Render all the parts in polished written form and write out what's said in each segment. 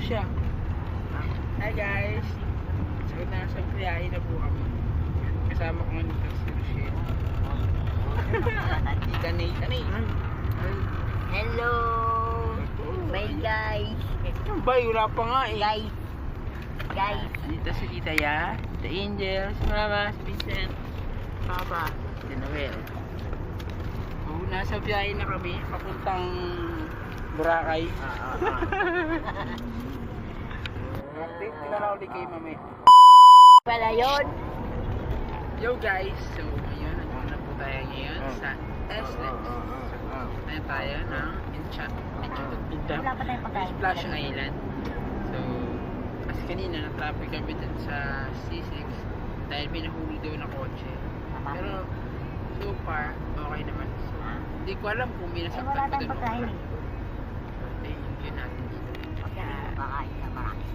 siya. Hi guys. So nasa biyahe na po kami. Kasama ko nito si Rochelle. Kanay. Hello! Bye guys! Bay, wala pa nga eh. Guys! Dito si Tita Ya, the Angels, Mama, si Vincent, Papa, si Noel. So, nasa biyahe na kami, papuntang Boracay. Update ko na lang ulit kay Mami. Pala yun! Yo guys, so ngayon, nandito na po tayo ngayon sa SLEX. Tayo tayo ng Wala pa tayong pagkain. Splash Island. So, kasi kanina na-traffic kami dun sa C6 dahil may nahuli daw na kotse. Pero, so far, okay naman. So, hindi ko alam kung may nasaktan wala pa tayong dun. pagkain eh. So, yun natin dito. Pagkain na marami.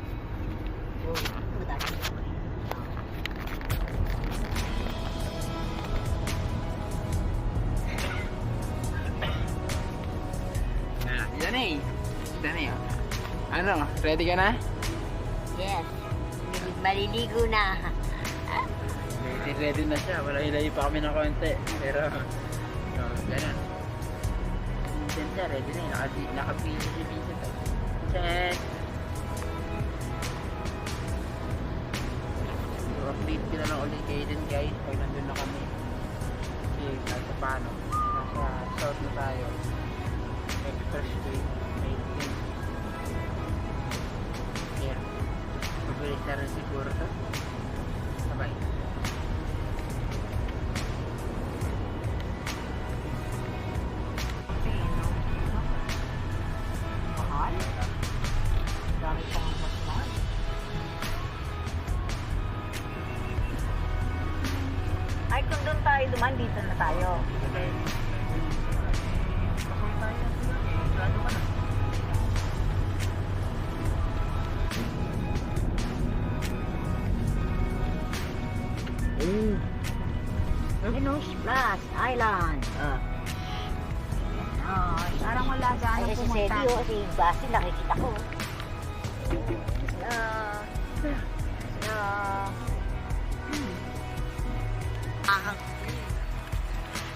Danay, oh. Ano, ready ka na? Yes! Maliligo na. Ready na siya. Wala hilay pa kami ng konti. Pero, ganun. Vincent siya, ready na yun. Nakapili si Vincent. Vincent! So, update ko na lang ulit kayo din guys. Pag nandun na kami. Okay, kahit sa paano. Nasa south na tayo. Expressway. Here. Mabilis na rin siguro to. Sabay. Mahal? Dami pang mas mahal. Ay, kung doon tayo duman, dito na tayo. Splash Island. Parang wala sa ano pumunta. Ay, si Basti, nakikita ko.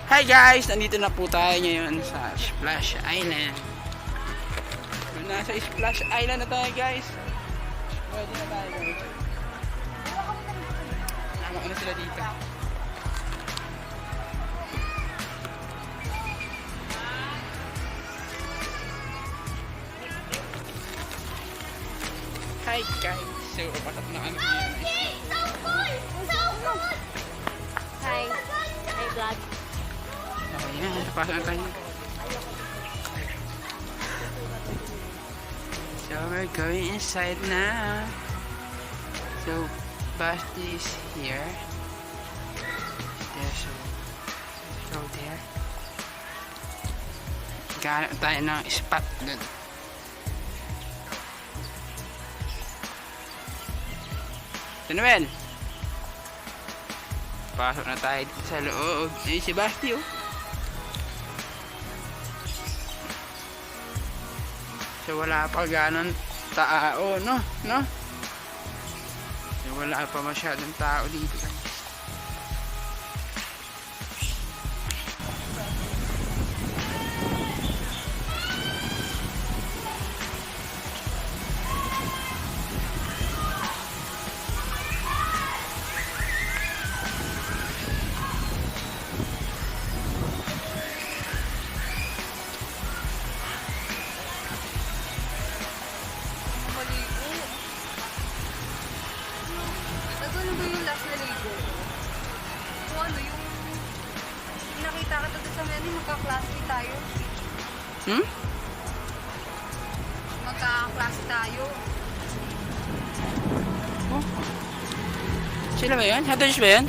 Hi guys! Nandito na po tayo ngayon sa Splash Island. Nasa Splash Island na tayo guys. Pwede na tayo guys. Sama na sila dito. Hi guys! So, pasok na kami ngayon. Hi. Hi, vlog. Okay na, pasok na tayo. So, we're going inside now. So, Basti is here. There, so there. Ganap tayo ng spot dun. Noel, pasok na tayo dito sa loob. Ayun si Basti oh. So wala pa ganon tao, no? So wala pa masyadong tao dito. Ano ba yung last na ligo? Kung ano yung nakita ka doon sa menu, magka-classy tayo. Magka-classy tayo. Oh. Sila ba yan? Haters ba yan?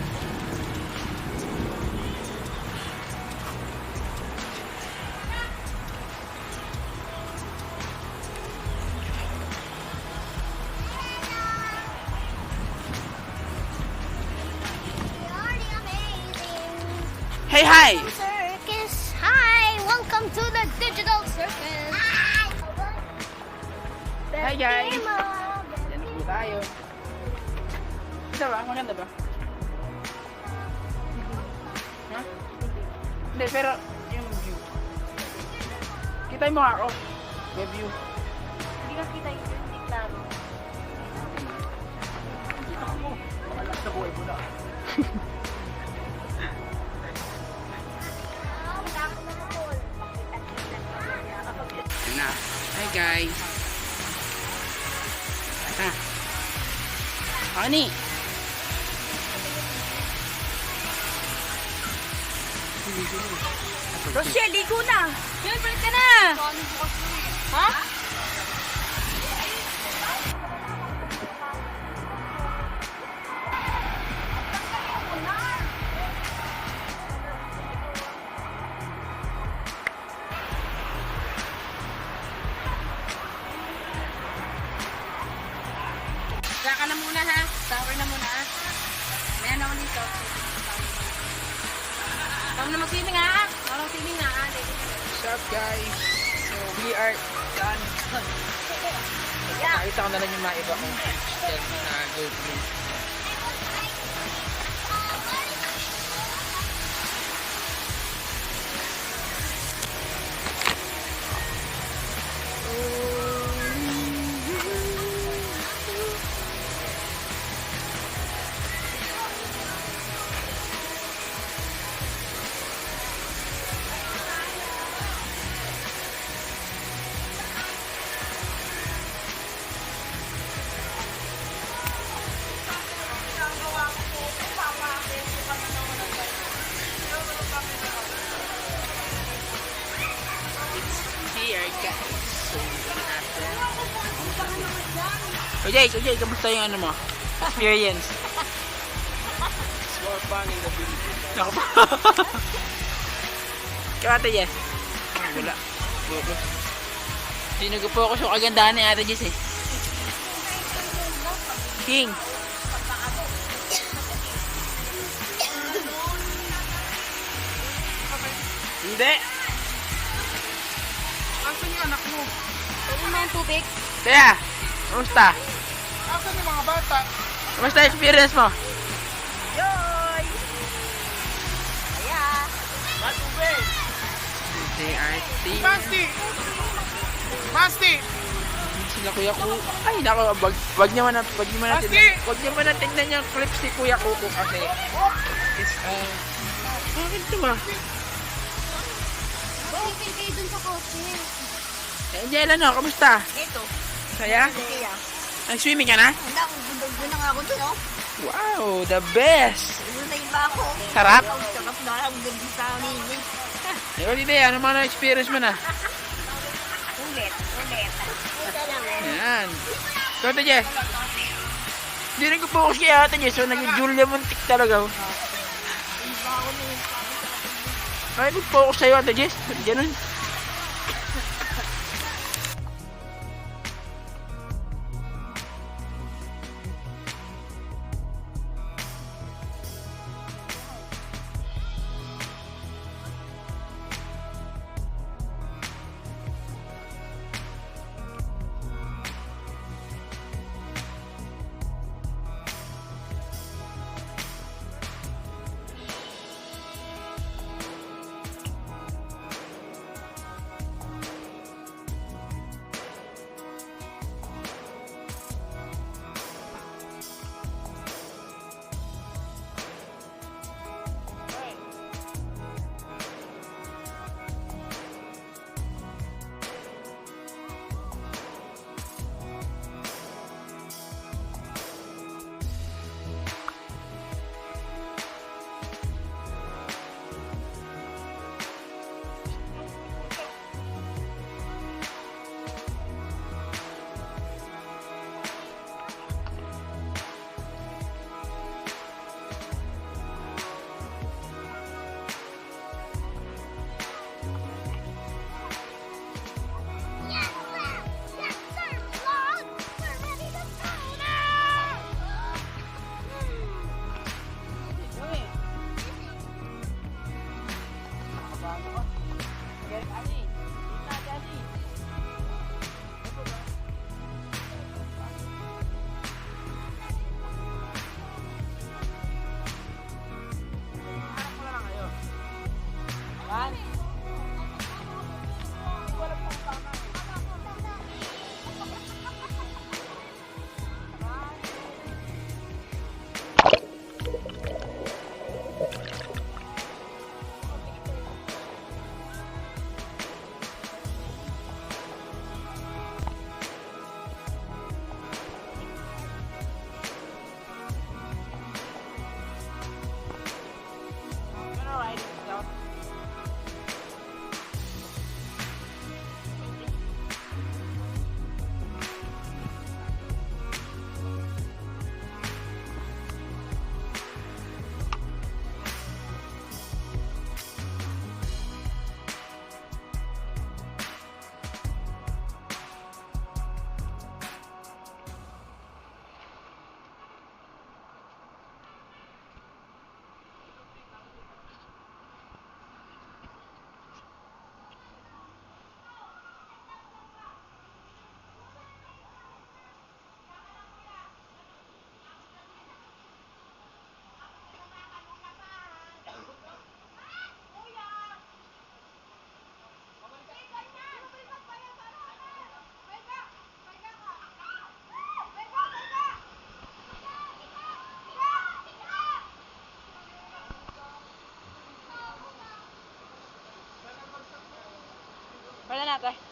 Hey, hi! Circus, hi! Welcome to the Digital Circus! Hi guys! Yan po tayo. Ito ba? Maganda ba? Ha? Hindi, pero yung view. Kita mo ako. May view. Hindi ka kita yun, hindi klaro. Kita mo. Alam sa buhay mo na. Yan na. Hi guys! Ata. Ani! Rochelle, ligo na! Yun, balik ka na! Ha? Saka na muna ha. Tower na muna ha. May ano dito. Tama na mag-swimming ha. Marang swimming ha. What's up guys? So we are done. Nakita ko na lang yung mga iba kong fish na GoPro. Here guys. So, Kujay, kamusta yung ano mo? Experience? It's more fun in the Philippines. Ako pa. Ikaw ate Jess? Wala. Focus. Hindi nag-focus yung kagandahan ni ate Jess eh. King. Hindi. Asan yung anak mo? Pwede mo yung tubig? Kaya, kamusta? Asan yung mga bata? Kamusta experience mo? Yoy! Kaya! Matubig! JRT. Basti! Basti! Sila Kuya Kuko. Ay, nako, wag niyo man tingnan yung clips ni Kuya Kuko kasi it's bakit ito ba? Bakit kayo dun sa kotse? Angel, ano, kamusta? Ito. Saya? Kaya. Nag-swimming ka na? Wala, doon na nga ako dun, oh. Wow, the best! Doon na iba ako. Sarap? Sarap na lang, ganda sa nini. Ikaw dito, ano mga na-experience mo na? Ulit. Ito lang, eh. Yan. Ikaw, Ate Jess. Hindi rin ko focus kay Ate Jess, so naging Julia Montik talaga. Oh. Iba ako na yun. Bakit mag-focus sa'yo, Ate Jess? Ganun. natin.